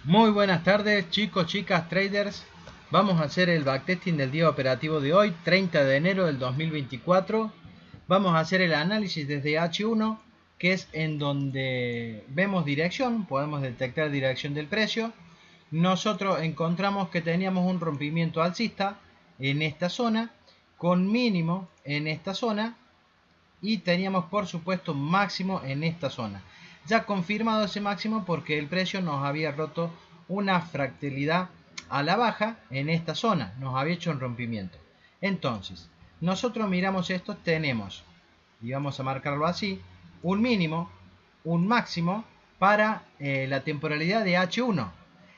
Muy buenas tardes chicos, chicas, traders. Vamos a hacer el backtesting del día operativo de hoy, 30 de enero del 2024. Vamos a hacer el análisis desde H1, que es en donde vemos dirección, podemos detectar dirección del precio. Nosotros encontramos que teníamos un rompimiento alcista en esta zona, con mínimo en esta zona y teníamos por supuesto máximo en esta zona. Ya confirmado ese máximo porque el precio nos había roto una fractalidad a la baja en esta zona, nos había hecho un rompimiento. Entonces, nosotros miramos esto, tenemos, y vamos a marcarlo así, un mínimo, un máximo para la temporalidad de H1.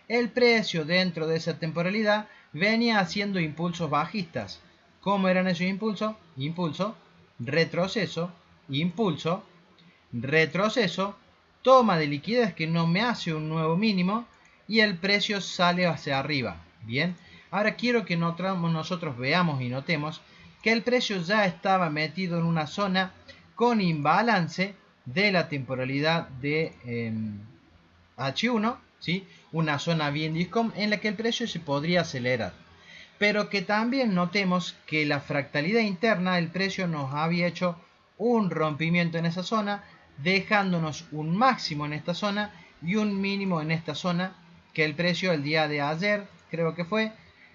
El precio dentro de esa temporalidad venía haciendo impulsos bajistas. ¿Cómo eran esos impulsos? Impulso, retroceso, impulso, retroceso, toma de liquidez que no me hace un nuevo mínimo y el precio sale hacia arriba. Bien, ahora quiero que nosotros veamos y notemos que el precio ya estaba metido en una zona con imbalance de la temporalidad de H1, ¿sí? Una zona bien discom en la que el precio se podría acelerar, pero que también notemos que la fractalidad interna del precio nos había hecho un rompimiento en esa zona, dejándonos un máximo en esta zona y un mínimo en esta zona, que el precio el día de ayer, creo que fue,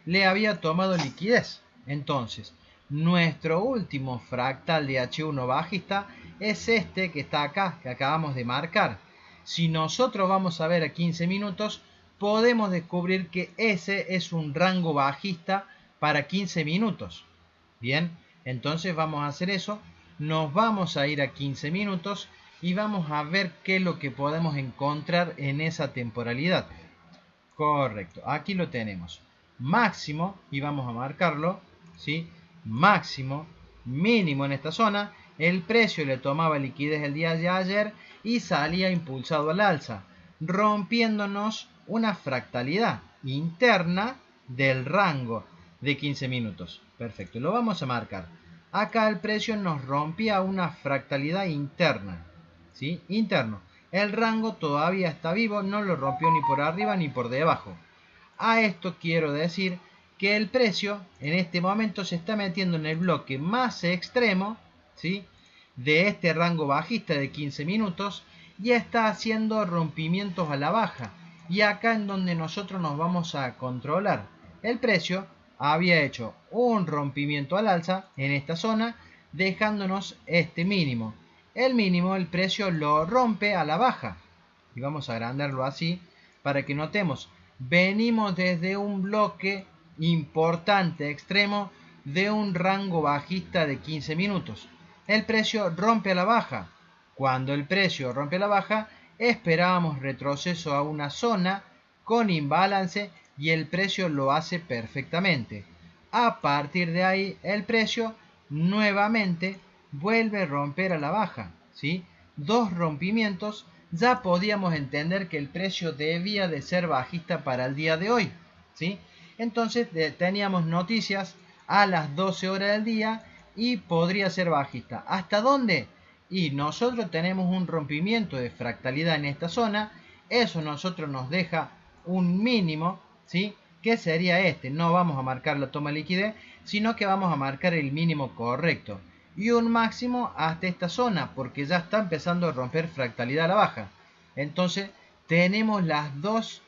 le había tomado liquidez. Entonces, nuestro último fractal de H1 bajista es este que está acá, que acabamos de marcar. Si nosotros vamos a ver a 15 minutos, podemos descubrir que ese es un rango bajista para 15 minutos. Bien, entonces vamos a hacer eso. Nos vamos a ir a 15 minutos y vamos a ver qué es lo que podemos encontrar en esa temporalidad. Correcto, aquí lo tenemos. Máximo, y vamos a marcarlo, ¿sí? Máximo, mínimo en esta zona. El precio le tomaba liquidez el día de ayer y salía impulsado al alza, rompiéndonos una fractalidad interna del rango de 15 minutos. Perfecto, lo vamos a marcar. Acá el precio nos rompía una fractalidad interna, ¿sí? Interno. El rango todavía está vivo, no lo rompió ni por arriba ni por debajo. A esto quiero decir que el precio en este momento se está metiendo en el bloque más extremo, ¿sí?, de este rango bajista de 15 minutos y está haciendo rompimientos a la baja. Y acá en donde nosotros nos vamos a controlar. El precio había hecho un rompimiento al alza en esta zona, dejándonos este mínimo. El mínimo, el precio lo rompe a la baja. Y vamos a agrandarlo así para que notemos. Venimos desde un bloque importante, extremo, de un rango bajista de 15 minutos. El precio rompe a la baja. Cuando el precio rompe a la baja, esperábamos retroceso a una zona con imbalance y el precio lo hace perfectamente. A partir de ahí, el precio nuevamente vuelve a romper a la baja, ¿sí? Dos rompimientos, ya podíamos entender que el precio debía de ser bajista para el día de hoy, ¿sí? Entonces teníamos noticias a las 12 horas del día y podría ser bajista. ¿Hasta dónde? Y nosotros tenemos un rompimiento de fractalidad en esta zona, eso nosotros nos deja un mínimo, ¿sí?, que sería este. No vamos a marcar la toma de liquidez, sino que vamos a marcar el mínimo correcto y un máximo hasta esta zona, porque ya está empezando a romper fractalidad a la baja. Entonces tenemos las dos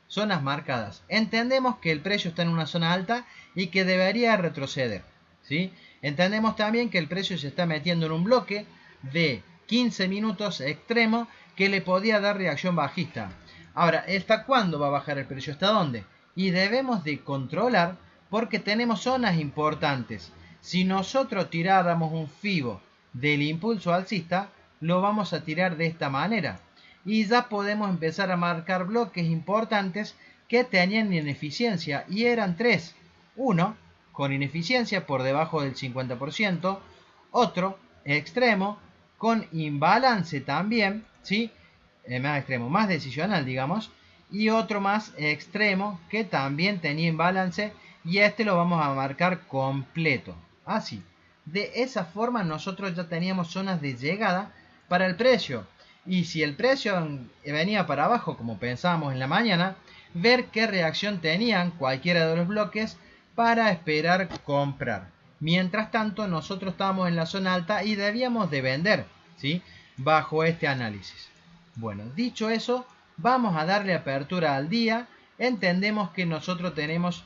zonas marcadas. Entendemos que el precio está en una zona alta y que debería retroceder, ¿sí? Entendemos también que el precio se está metiendo en un bloque de 15 minutos extremo que le podía dar reacción bajista. Ahora, ¿hasta cuándo va a bajar el precio? ¿Hasta dónde? Y debemos de controlar porque tenemos zonas importantes. Si nosotros tiráramos un FIBO del impulso alcista, lo vamos a tirar de esta manera. Y ya podemos empezar a marcar bloques importantes que tenían ineficiencia y eran tres. Uno con ineficiencia por debajo del 50%, otro extremo con imbalance también, ¿sí? Más extremo, más decisional, digamos, y otro más extremo que también tenía imbalance y este lo vamos a marcar completo. Así. De esa forma nosotros ya teníamos zonas de llegada para el precio. Y si el precio venía para abajo, como pensábamos en la mañana, ver qué reacción tenían cualquiera de los bloques para esperar comprar. Mientras tanto, nosotros estábamos en la zona alta y debíamos de vender, ¿sí? Bajo este análisis. Bueno, dicho eso, vamos a darle apertura al día. Entendemos que nosotros tenemos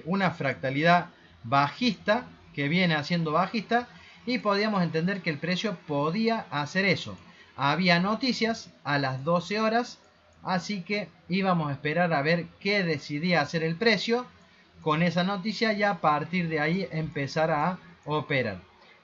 una fractalidad bajista, que viene haciendo bajista, y podíamos entender que el precio podía hacer eso. Había noticias a las 12 horas, así que íbamos a esperar a ver qué decidía hacer el precio con esa noticia y a partir de ahí empezar a operar.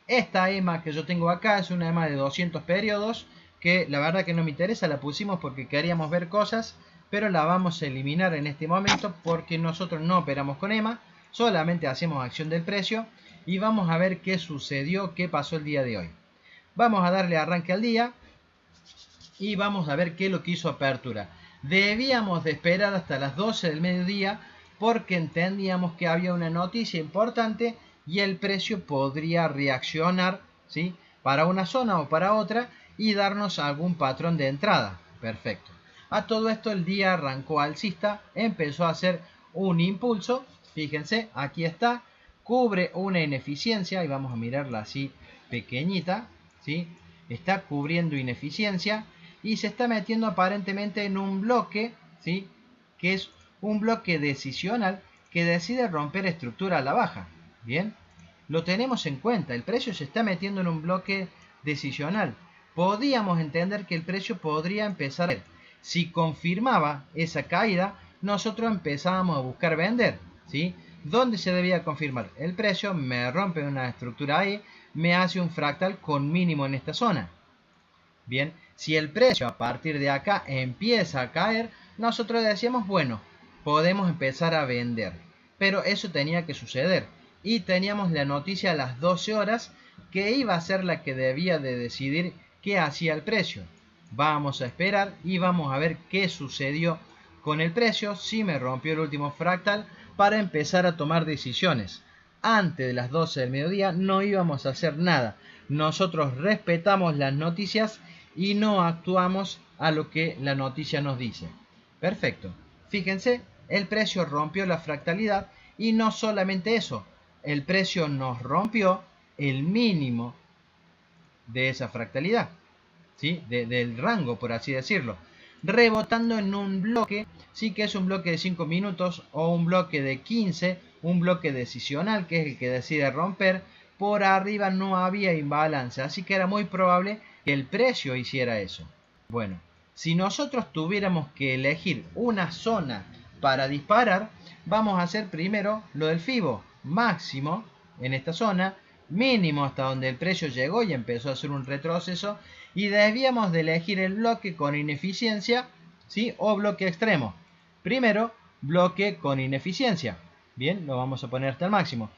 Esta EMA que yo tengo acá es una EMA de 200 periodos, que la verdad que no me interesa, la pusimos porque queríamos ver cosas, pero la vamos a eliminar en este momento porque nosotros no operamos con EMA, solamente hacemos acción del precio y vamos a ver qué sucedió, qué pasó el día de hoy. Vamos a darle arranque al día y vamos a ver qué es lo que hizo apertura. Debíamos de esperar hasta las 12 del mediodía porque entendíamos que había una noticia importante y el precio podría reaccionar, ¿sí?, para una zona o para otra y darnos algún patrón de entrada. Perfecto. A todo esto el día arrancó alcista, empezó a hacer un impulso, fíjense, aquí está, cubre una ineficiencia y vamos a mirarla así pequeñita, ¿sí? Está cubriendo ineficiencia y se está metiendo aparentemente en un bloque, ¿sí?, que es un bloque decisional que decide romper estructura a la baja. Bien, lo tenemos en cuenta, el precio se está metiendo en un bloque decisional. Podíamos entender que el precio podría empezar a ver. Si confirmaba esa caída, nosotros empezábamos a buscar vender, ¿sí? ¿Dónde se debía confirmar? El precio me rompe una estructura ahí, me hace un fractal con mínimo en esta zona. Bien, si el precio a partir de acá empieza a caer, nosotros decíamos, bueno, podemos empezar a vender. Pero eso tenía que suceder. Y teníamos la noticia a las 12 horas que iba a ser la que debía de decidir qué hacía el precio. Vamos a esperar y vamos a ver qué sucedió con el precio, si me rompió el último fractal, para empezar a tomar decisiones. Antes de las 12 del mediodía no íbamos a hacer nada. Nosotros respetamos las noticias y no actuamos a lo que la noticia nos dice. Perfecto. Fíjense, el precio rompió la fractalidad y no solamente eso, el precio nos rompió el mínimo de esa fractalidad, ¿sí? Del rango, por así decirlo, rebotando en un bloque, sí, que es un bloque de 5 minutos o un bloque de 15, un bloque decisional que es el que decide romper. Por arriba no había imbalance, así que era muy probable que el precio hiciera eso. Bueno, si nosotros tuviéramos que elegir una zona para disparar, vamos a hacer primero lo del FIBO, máximo en esta zona, mínimo hasta donde el precio llegó y empezó a hacer un retroceso, y debíamos de elegir el bloque con ineficiencia, ¿sí?, o bloque extremo. Primero, bloque con ineficiencia. Bien, lo vamos a poner hasta el máximo.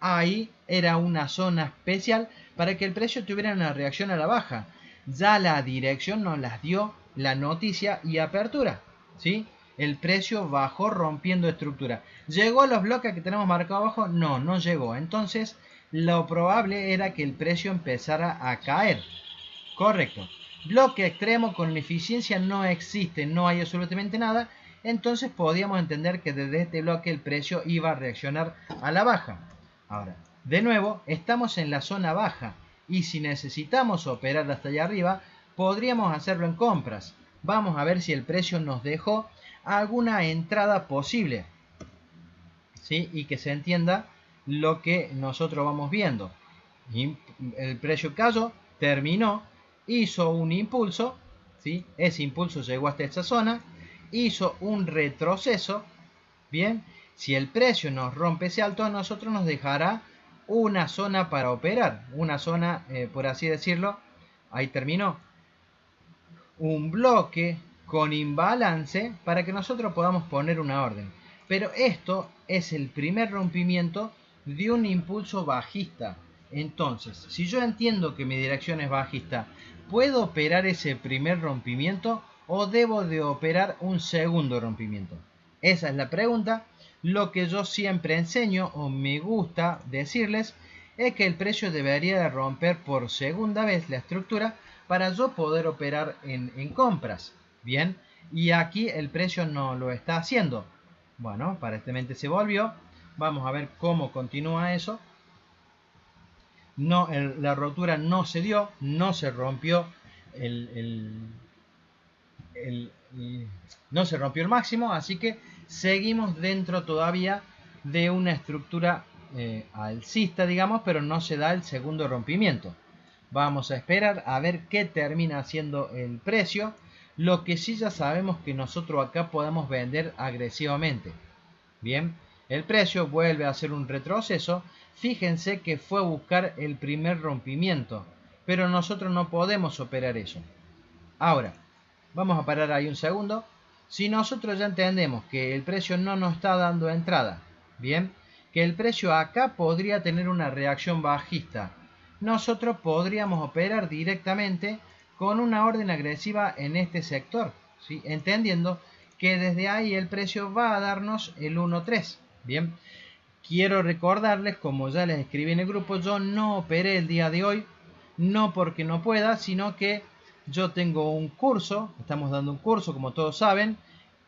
Ahí era una zona especial para que el precio tuviera una reacción a la baja. Ya la dirección nos las dio la noticia y apertura, ¿sí? El precio bajó rompiendo estructura. ¿Llegó a los bloques que tenemos marcado abajo? No, no llegó. Entonces, lo probable era que el precio empezara a caer. Correcto. Bloque extremo con ineficiencia no existe, no hay absolutamente nada. Entonces podíamos entender que desde este bloque el precio iba a reaccionar a la baja. Ahora, de nuevo, estamos en la zona baja y si necesitamos operar hasta allá arriba, podríamos hacerlo en compras. Vamos a ver si el precio nos dejó alguna entrada posible, ¿sí?, y que se entienda lo que nosotros vamos viendo. El precio cayó, terminó, hizo un impulso, ¿sí?, ese impulso llegó hasta esta zona, hizo un retroceso. Bien, si el precio nos rompe ese alto, a nosotros nos dejará una zona para operar, una zona, por así decirlo, ahí terminó, un bloque con imbalance para que nosotros podamos poner una orden. Pero esto es el primer rompimiento de un impulso bajista. Entonces, si yo entiendo que mi dirección es bajista, ¿puedo operar ese primer rompimiento o debo de operar un segundo rompimiento? Esa es la pregunta. Lo que yo siempre enseño o me gusta decirles es que el precio debería de romper por segunda vez la estructura para yo poder operar en compras. Bien, y aquí el precio no lo está haciendo. Bueno, aparentemente se volvió. Vamos a ver cómo continúa eso. No, la rotura no se dio, no se rompió no se rompió el máximo, así que seguimos dentro todavía de una estructura alcista, digamos, pero no se da el segundo rompimiento. Vamos a esperar a ver qué termina haciendo el precio. Lo que sí ya sabemos que nosotros acá podemos vender agresivamente. Bien, el precio vuelve a hacer un retroceso. Fíjense que fue a buscar el primer rompimiento, pero nosotros no podemos operar eso. Ahora, vamos a parar ahí un segundo. Si nosotros ya entendemos que el precio no nos está dando entrada, bien, que el precio acá podría tener una reacción bajista, nosotros podríamos operar directamente con una orden agresiva en este sector, ¿sí? Entendiendo que desde ahí el precio va a darnos el 1.3. Bien, quiero recordarles, como ya les escribí en el grupo, yo no operé el día de hoy, no porque no pueda, sino que yo tengo un curso, estamos dando un curso como todos saben,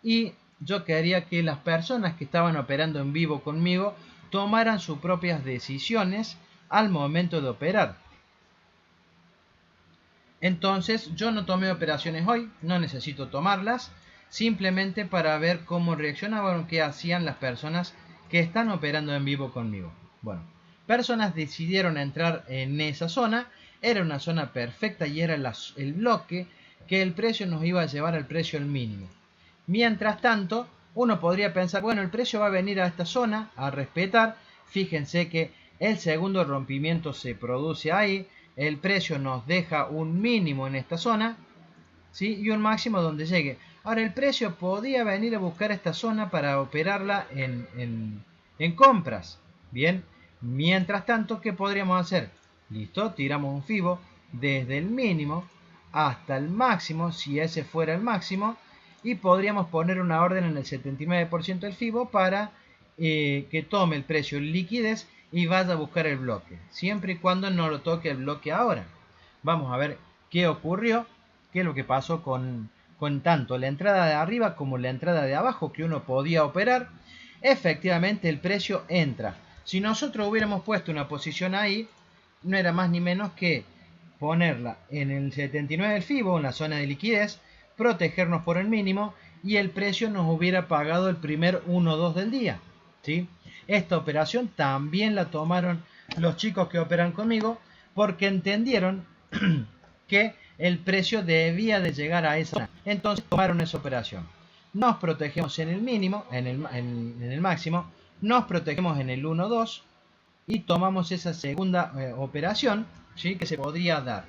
y yo quería que las personas que estaban operando en vivo conmigo tomaran sus propias decisiones al momento de operar. Entonces yo no tomé operaciones hoy, no necesito tomarlas, simplemente para ver cómo reaccionaban o qué hacían las personas que están operando en vivo conmigo. Bueno, personas decidieron entrar en esa zona, era una zona perfecta y era el bloque que el precio nos iba a llevar al precio al mínimo. Mientras tanto, uno podría pensar, bueno, el precio va a venir a esta zona a respetar. Fíjense que el segundo rompimiento se produce ahí, el precio nos deja un mínimo en esta zona, ¿sí? Y un máximo donde llegue. Ahora el precio podía venir a buscar esta zona para operarla en compras. Bien, mientras tanto, ¿qué podríamos hacer? Listo, tiramos un FIBO desde el mínimo hasta el máximo, si ese fuera el máximo, y podríamos poner una orden en el 79% del FIBO para que tome el precio en liquidez y vaya a buscar el bloque, siempre y cuando no lo toque el bloque ahora. Vamos a ver qué ocurrió, qué es lo que pasó con tanto la entrada de arriba como la entrada de abajo que uno podía operar. Efectivamente el precio entra. Si nosotros hubiéramos puesto una posición ahí, no era más ni menos que ponerla en el 79 del FIBO, en la zona de liquidez, protegernos por el mínimo y el precio nos hubiera pagado el primer 1-2 del día, ¿sí? Esta operación también la tomaron los chicos que operan conmigo porque entendieron que el precio debía de llegar a esa zona. Entonces tomaron esa operación. Nos protegemos en el mínimo, en el máximo, nos protegemos en el 1-2 y tomamos esa segunda operación, ¿sí? Que se podría dar.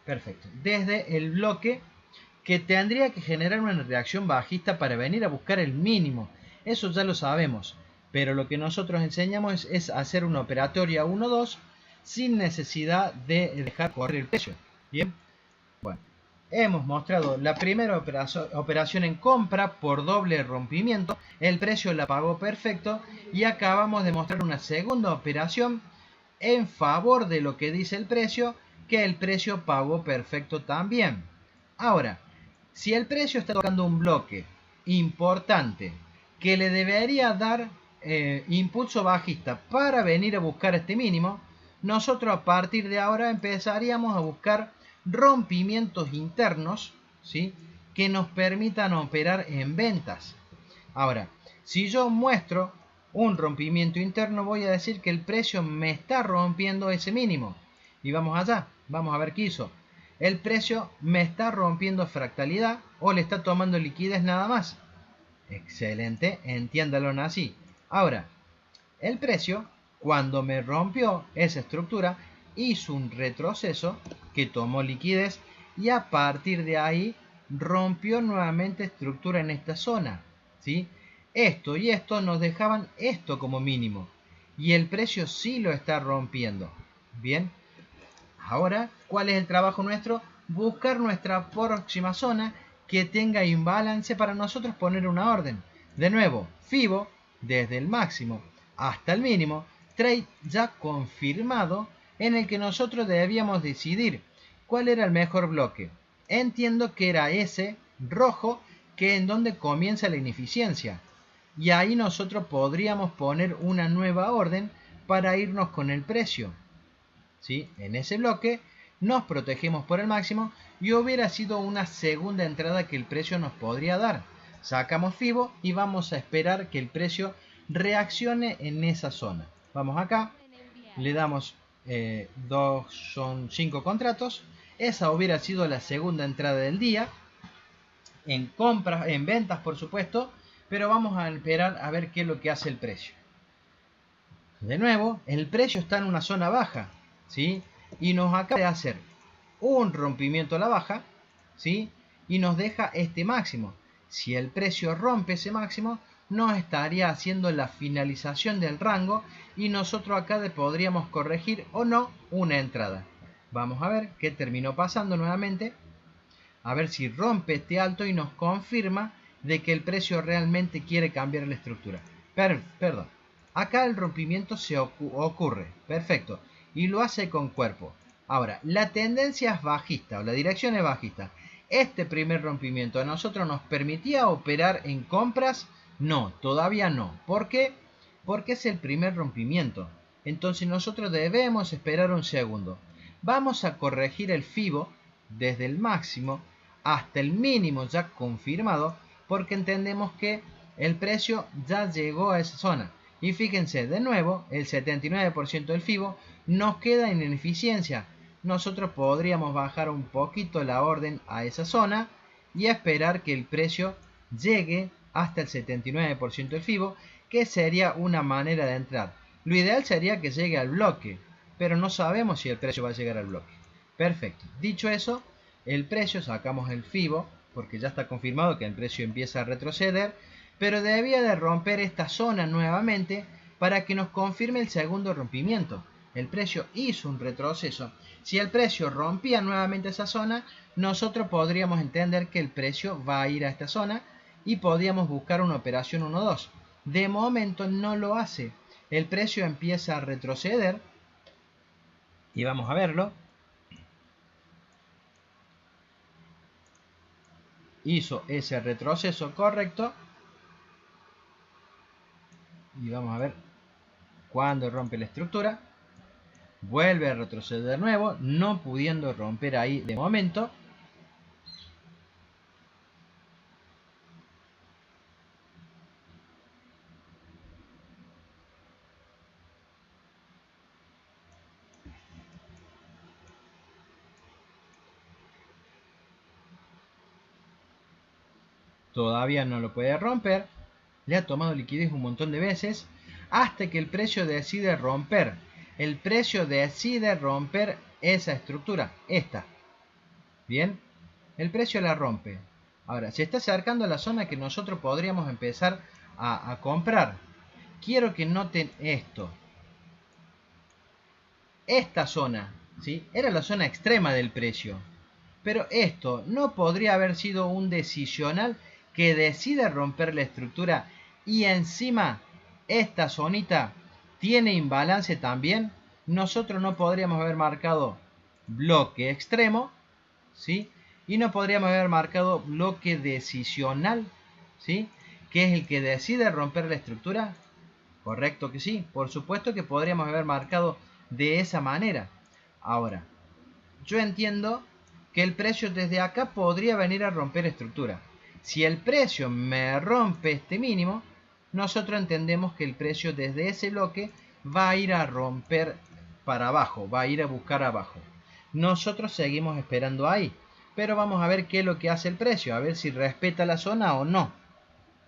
Perfecto. Desde el bloque que tendría que generar una reacción bajista para venir a buscar el mínimo. Eso ya lo sabemos. Pero lo que nosotros enseñamos es hacer una operatoria 1-2 sin necesidad de dejar correr el precio. Bien. Bueno, hemos mostrado la primera operación en compra por doble rompimiento. El precio la pagó perfecto. Y acabamos de mostrar una segunda operación en favor de lo que dice el precio, que el precio pagó perfecto también. Ahora, si el precio está tocando un bloque importante que le debería dar impulso bajista para venir a buscar este mínimo, nosotros a partir de ahora empezaríamos a buscar rompimientos internos, ¿sí? Que nos permitan operar en ventas. Ahora, si yo muestro un rompimiento interno, voy a decir que el precio me está rompiendo ese mínimo. Y vamos allá, vamos a ver qué hizo. El precio me está rompiendo fractalidad o le está tomando liquidez nada más. Excelente, entiéndalo así. Ahora, el precio, cuando me rompió esa estructura, hizo un retroceso que tomó liquidez y a partir de ahí rompió nuevamente estructura en esta zona, ¿sí? Esto y esto nos dejaban esto como mínimo y el precio sí lo está rompiendo. Bien. Ahora, ¿cuál es el trabajo nuestro? Buscar nuestra próxima zona que tenga imbalance para nosotros poner una orden. De nuevo, FIBO desde el máximo hasta el mínimo, trade ya confirmado en el que nosotros debíamos decidir cuál era el mejor bloque. Entiendo que era ese rojo, que en donde comienza la ineficiencia. Y ahí nosotros podríamos poner una nueva orden para irnos con el precio. ¿Sí? En ese bloque nos protegemos por el máximo y hubiera sido una segunda entrada que el precio nos podría dar. Sacamos FIBO y vamos a esperar que el precio reaccione en esa zona. Vamos acá, le damos son 5 contratos. Esa hubiera sido la segunda entrada del día. En compras, en ventas por supuesto, pero vamos a esperar a ver qué es lo que hace el precio. De nuevo, el precio está en una zona baja, ¿sí? Y nos acaba de hacer un rompimiento a la baja, ¿sí? Y nos deja este máximo. Si el precio rompe ese máximo, nos estaría haciendo la finalización del rango y nosotros acá podríamos corregir o no una entrada. Vamos a ver qué terminó pasando nuevamente. A ver si rompe este alto y nos confirma de que el precio realmente quiere cambiar la estructura. Perdón. Acá el rompimiento se ocurre. Perfecto. Y lo hace con cuerpo. Ahora, la tendencia es bajista o la dirección es bajista. Este primer rompimiento a nosotros nos permitía operar en compras. No, todavía no. ¿Por qué? Porque es el primer rompimiento. Entonces nosotros debemos esperar un segundo. Vamos a corregir el FIBO desde el máximo hasta el mínimo ya confirmado, porque entendemos que el precio ya llegó a esa zona. Y fíjense, de nuevo, el 79% del FIBO nos queda en ineficiencia. Nosotros podríamos bajar un poquito la orden a esa zona y esperar que el precio llegue hasta el 79% del FIBO, que sería una manera de entrar. Lo ideal sería que llegue al bloque, pero no sabemos si el precio va a llegar al bloque. Perfecto. Dicho eso, el precio, sacamos el FIBO, porque ya está confirmado que el precio empieza a retroceder, pero debía de romper esta zona nuevamente para que nos confirme el segundo rompimiento. El precio hizo un retroceso. Si el precio rompía nuevamente esa zona, nosotros podríamos entender que el precio va a ir a esta zona y podríamos buscar una operación 1-2. De momento no lo hace. El precio empieza a retroceder y vamos a verlo. Hizo ese retroceso correcto y vamos a ver cuando rompe la estructura. Vuelve a retroceder de nuevo, no pudiendo romper ahí de momento. Todavía no lo puede romper. Le ha tomado liquidez un montón de veces hasta que el precio decide romper. El precio decide romper esa estructura, esta. Bien, el precio la rompe. Ahora, se está acercando a la zona que nosotros podríamos empezar a comprar. Quiero que noten esto. Esta zona, ¿sí? Era la zona extrema del precio. Pero esto no podría haber sido un decisional que decide romper la estructura y encima esta zonita tiene imbalance también. Nosotros no podríamos haber marcado bloque extremo, ¿sí? Y no podríamos haber marcado bloque decisional, ¿sí? Que es el que decide romper la estructura. Correcto que sí, por supuesto que podríamos haber marcado de esa manera. Ahora, yo entiendo que el precio desde acá podría venir a romper estructura. Si el precio me rompe este mínimo, nosotros entendemos que el precio desde ese bloque va a ir a romper para abajo, va a ir a buscar abajo. Nosotros seguimos esperando ahí, pero vamos a ver qué es lo que hace el precio, a ver si respeta la zona o no.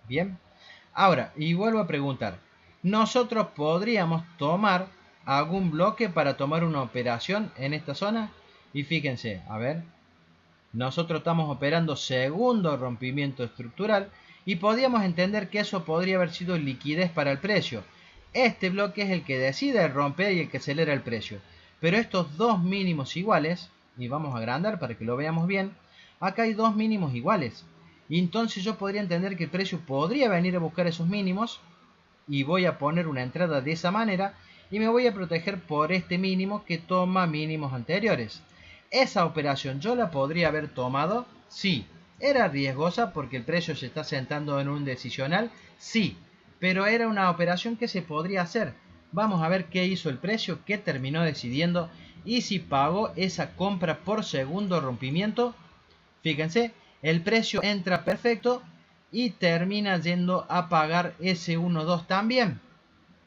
Bien, ahora, y vuelvo a preguntar, ¿nosotros podríamos tomar algún bloque para tomar una operación en esta zona? Y fíjense, a ver, nosotros estamos operando segundo rompimiento estructural y podríamos entender que eso podría haber sido liquidez para el precio. Este bloque es el que decide romper y el que acelera el precio. Pero estos dos mínimos iguales, y vamos a agrandar para que lo veamos bien, acá hay dos mínimos iguales. Y entonces yo podría entender que el precio podría venir a buscar esos mínimos y voy a poner una entrada de esa manera y me voy a proteger por este mínimo que toma mínimos anteriores. ¿Esa operación yo la podría haber tomado? Sí. ¿Era riesgosa porque el precio se está sentando en un decisional? Sí. Pero era una operación que se podría hacer. Vamos a ver qué hizo el precio, qué terminó decidiendo y si pagó esa compra por segundo rompimiento. Fíjense, el precio entra perfecto y termina yendo a pagar ese 1.2 también.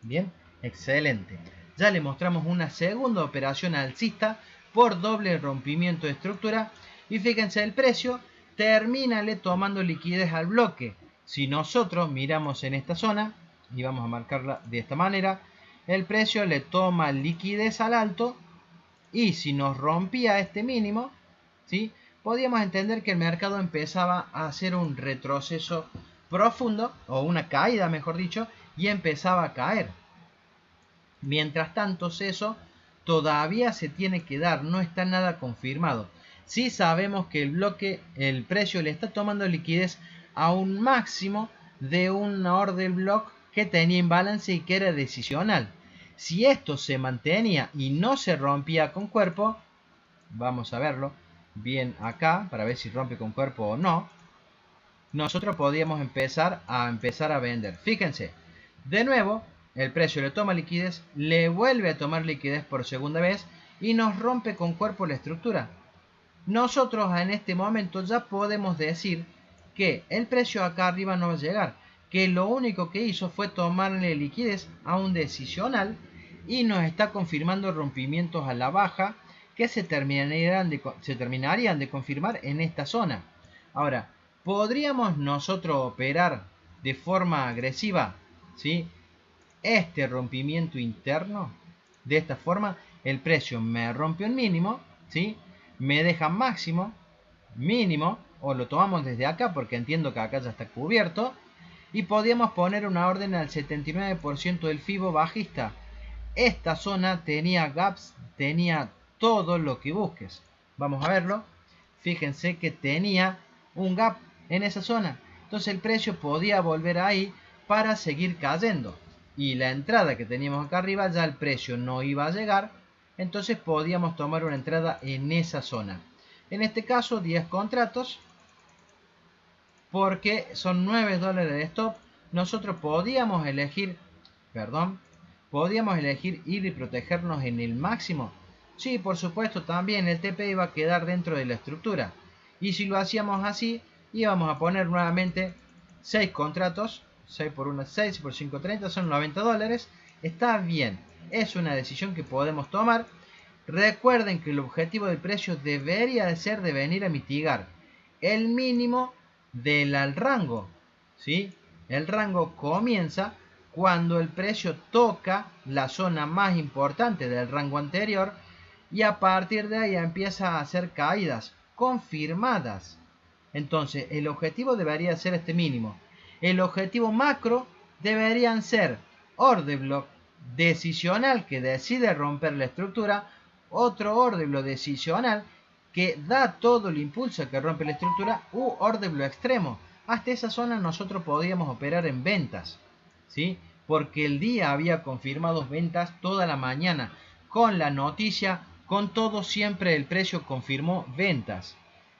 Bien, excelente. Ya le mostramos una segunda operación alcista por doble rompimiento de estructura y fíjense, el precio termina tomando liquidez al bloque. Si nosotros miramos en esta zona y vamos a marcarla de esta manera, el precio le toma liquidez al alto y si nos rompía este mínimo, ¿sí?, podíamos entender que el mercado empezaba a hacer un retroceso profundo o una caída, mejor dicho, y empezaba a caer. Mientras tanto, eso todavía se tiene que dar, no está nada confirmado. Sí sabemos que el bloque, el precio le está tomando liquidez a un máximo de un order block que tenía imbalance y que era decisional. Si esto se mantenía y no se rompía con cuerpo, vamos a verlo bien acá para ver si rompe con cuerpo o no, nosotros podríamos empezar a vender. Fíjense, de nuevo el precio le toma liquidez, le vuelve a tomar liquidez por segunda vez y nos rompe con cuerpo la estructura. Nosotros en este momento ya podemos decir que el precio acá arriba no va a llegar, que lo único que hizo fue tomarle liquidez a un decisional y nos está confirmando rompimientos a la baja que se terminarían de confirmar en esta zona. Ahora, ¿podríamos nosotros operar de forma agresiva, ¿sí?, este rompimiento interno? De esta forma, el precio me rompe un mínimo, ¿sí?, me deja máximo, mínimo, o lo tomamos desde acá porque entiendo que acá ya está cubierto, y podríamos poner una orden al 79% del FIBO bajista. Esta zona tenía gaps, tenía todo lo que busques. Vamos a verlo. Fíjense que tenía un gap en esa zona. Entonces el precio podía volver ahí para seguir cayendo. Y la entrada que teníamos acá arriba, ya el precio no iba a llegar. Entonces podíamos tomar una entrada en esa zona. En este caso 10 contratos. Porque son 9 dólares de stop. Nosotros podíamos elegir ir y protegernos en el máximo. Sí, por supuesto, también el TP iba a quedar dentro de la estructura. Y si lo hacíamos así, íbamos a poner nuevamente 6 contratos. 6 por 1, 6 por 5, 30, son 90 dólares. Está bien, es una decisión que podemos tomar. Recuerden que el objetivo del precio debería de ser de venir a mitigar el mínimo del rango, ¿sí? El rango comienza cuando el precio toca la zona más importante del rango anterior y a partir de ahí empieza a hacer caídas confirmadas. Entonces el objetivo debería ser este mínimo. El objetivo macro deberían ser order block decisional que decide romper la estructura, otro order block decisional que da todo el impulso que rompe la estructura, u order block extremo. Hasta esa zona nosotros podíamos operar en ventas, ¿sí?, porque el día había confirmado ventas toda la mañana. Con la noticia, con todo, siempre el precio confirmó ventas.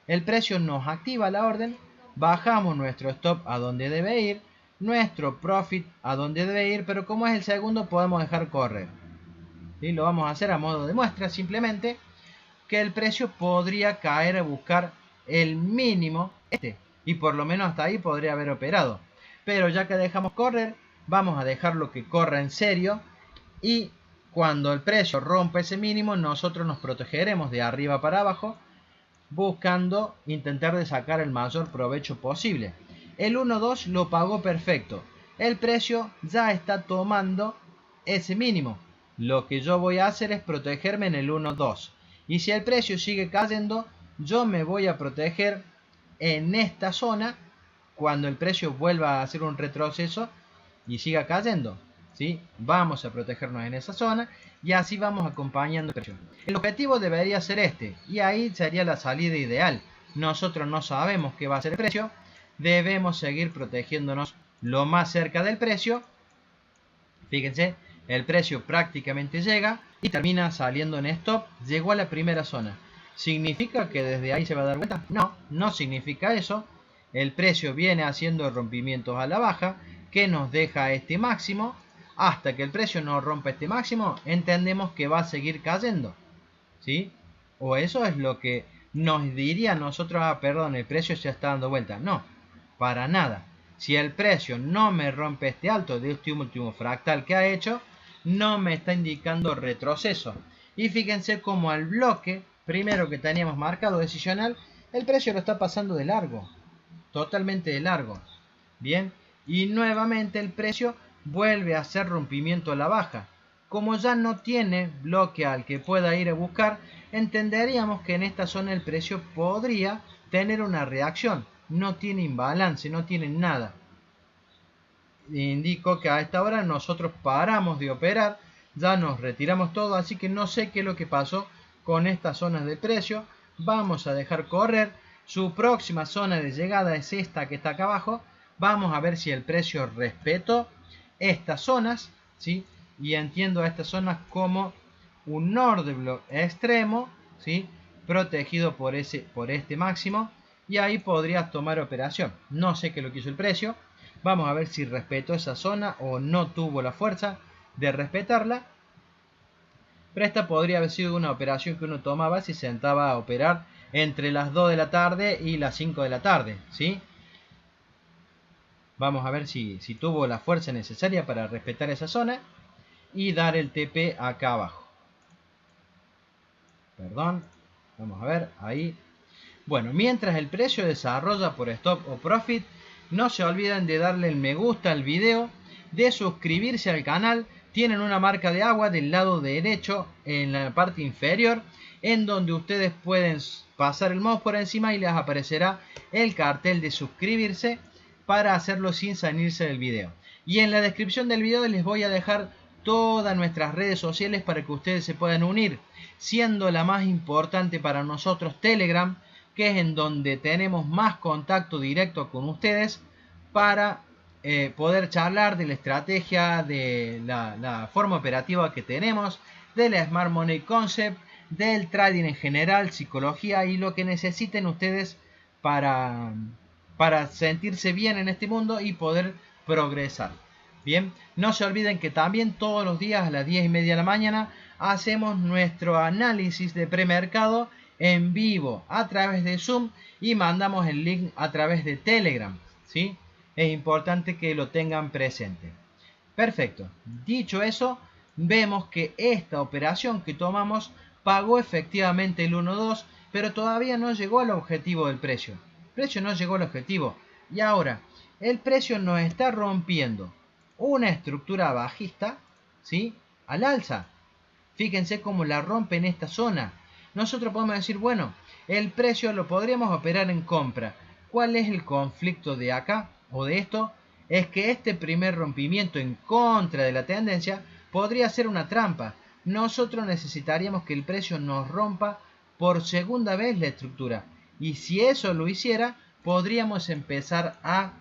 El precio nos activa la orden, bajamos nuestro stop a donde debe ir, nuestro profit a donde debe ir, pero como es el segundo podemos dejar correr. ¿Sí? Lo vamos a hacer a modo de muestra simplemente, que el precio podría caer a buscar el mínimo y por lo menos hasta ahí podría haber operado. Pero ya que dejamos correr, vamos a dejarlo que corra en serio y cuando el precio rompa ese mínimo nosotros nos protegeremos de arriba para abajo buscando intentar de sacar el mayor provecho posible. El 1.2 lo pagó perfecto. El precio ya está tomando ese mínimo. Lo que yo voy a hacer es protegerme en el 1.2. Y si el precio sigue cayendo, yo me voy a proteger en esta zona cuando el precio vuelva a hacer un retroceso y siga cayendo, ¿sí? Vamos a protegernos en esa zona y así vamos acompañando el precio. El objetivo debería ser este y ahí sería la salida ideal. Nosotros no sabemos qué va a ser el precio, debemos seguir protegiéndonos lo más cerca del precio. Fíjense, el precio prácticamente llega y termina saliendo en stop, llegó a la primera zona. ¿Significa que desde ahí se va a dar vuelta? No, no significa eso. El precio viene haciendo rompimientos a la baja que nos deja este máximo. Hasta que el precio no rompa este máximo, entendemos que va a seguir cayendo, ¿sí? O eso es lo que nos diría a nosotros, perdón, el precio ya está dando vuelta. No, para nada. Si el precio no me rompe este alto de este último fractal que ha hecho, no me está indicando retroceso. Y fíjense como al bloque primero que teníamos marcado decisional, el precio lo está pasando de largo, totalmente de largo. Bien, y nuevamente el precio vuelve a hacer rompimiento a la baja. Como ya no tiene bloque al que pueda ir a buscar, entenderíamos que en esta zona el precio podría tener una reacción. No tiene imbalance, no tiene nada. Indico que a esta hora nosotros paramos de operar, ya nos retiramos todo, así que no sé qué es lo que pasó con estas zonas de precio. Vamos a dejar correr. Su próxima zona de llegada es esta que está acá abajo. Vamos a ver si el precio respetó estas zonas, ¿sí? Y entiendo a estas zonas como un order block extremo, ¿sí? Protegido por este máximo, y ahí podrías tomar operación. No sé qué es lo que hizo el precio. Vamos a ver si respetó esa zona o no tuvo la fuerza de respetarla. Pero esta podría haber sido una operación que uno tomaba si se sentaba a operar entre las 2 de la tarde y las 5 de la tarde, ¿sí? Vamos a ver si tuvo la fuerza necesaria para respetar esa zona y dar el TP acá abajo. Perdón, vamos a ver, ahí. Bueno, mientras el precio desarrolla por stop o profit, no se olviden de darle el me gusta al video, de suscribirse al canal. Tienen una marca de agua del lado derecho en la parte inferior, en donde ustedes pueden pasar el mouse por encima y les aparecerá el cartel de suscribirse para hacerlo sin salirse del video. Y en la descripción del video les voy a dejar todas nuestras redes sociales para que ustedes se puedan unir, siendo la más importante para nosotros Telegram, que es en donde tenemos más contacto directo con ustedes para poder charlar de la estrategia, de la forma operativa que tenemos, del Smart Money Concept, del trading en general, psicología y lo que necesiten ustedes para sentirse bien en este mundo y poder progresar. Bien, no se olviden que también todos los días a las 10:30 de la mañana hacemos nuestro análisis de premercado en vivo a través de Zoom y mandamos el link a través de Telegram, ¿sí? Es importante que lo tengan presente. Perfecto. Dicho eso, vemos que esta operación que tomamos pagó efectivamente el 1.2, pero todavía no llegó al objetivo del precio. El precio no llegó al objetivo. Y ahora, el precio nos está rompiendo una estructura bajista, ¿sí? Al alza. Fíjense cómo la rompe en esta zona. Nosotros podemos decir, bueno, el precio lo podríamos operar en compra. ¿Cuál es el conflicto de acá o de esto? Es que este primer rompimiento en contra de la tendencia podría ser una trampa. Nosotros necesitaríamos que el precio nos rompa por segunda vez la estructura. Y si eso lo hiciera, podríamos empezar a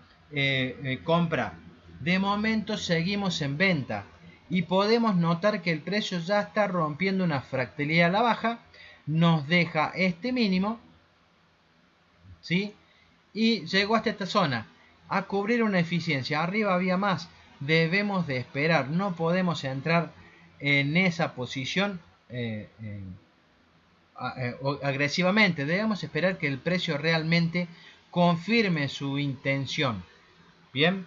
comprar. De momento seguimos en venta y podemos notar que el precio ya está rompiendo una fractalidad a la baja, nos deja este mínimo, ¿sí? Y llegó hasta esta zona a cubrir una eficiencia. Arriba había más, debemos de esperar, no podemos entrar en esa posición agresivamente. Debemos esperar que el precio realmente confirme su intención. Bien,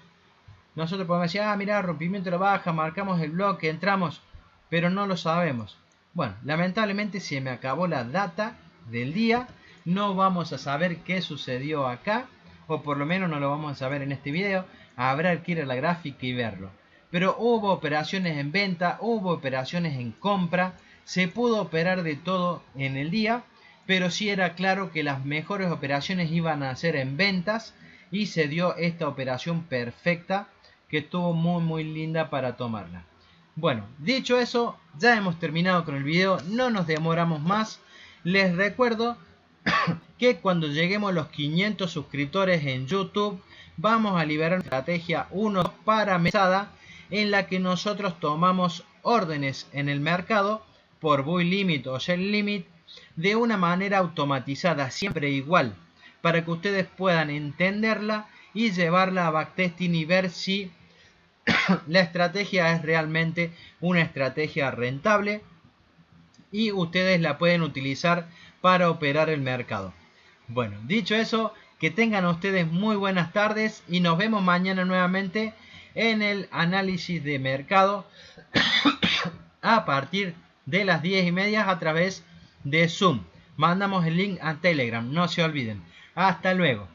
nosotros podemos decir, mira, rompimiento de la baja, marcamos el bloque, entramos, pero no lo sabemos. Bueno, lamentablemente se me acabó la data del día, no vamos a saber qué sucedió acá, o por lo menos no lo vamos a saber en este video, habrá que ir a la gráfica y verlo. Pero hubo operaciones en venta, hubo operaciones en compra, se pudo operar de todo en el día, pero sí era claro que las mejores operaciones iban a ser en ventas y se dio esta operación perfecta que estuvo muy linda para tomarla. Bueno, dicho eso, ya hemos terminado con el video, no nos demoramos más. Les recuerdo que cuando lleguemos a los 500 suscriptores en YouTube, vamos a liberar una estrategia 1 para mesada en la que nosotros tomamos órdenes en el mercado por buy limit o sell limit de una manera automatizada, siempre igual, para que ustedes puedan entenderla y llevarla a backtesting y ver si la estrategia es realmente una estrategia rentable y ustedes la pueden utilizar para operar el mercado. Bueno, dicho eso, que tengan ustedes muy buenas tardes y nos vemos mañana nuevamente en el análisis de mercado a partir de las 10:30 a través de Zoom. Mandamos el link a Telegram, no se olviden. Hasta luego.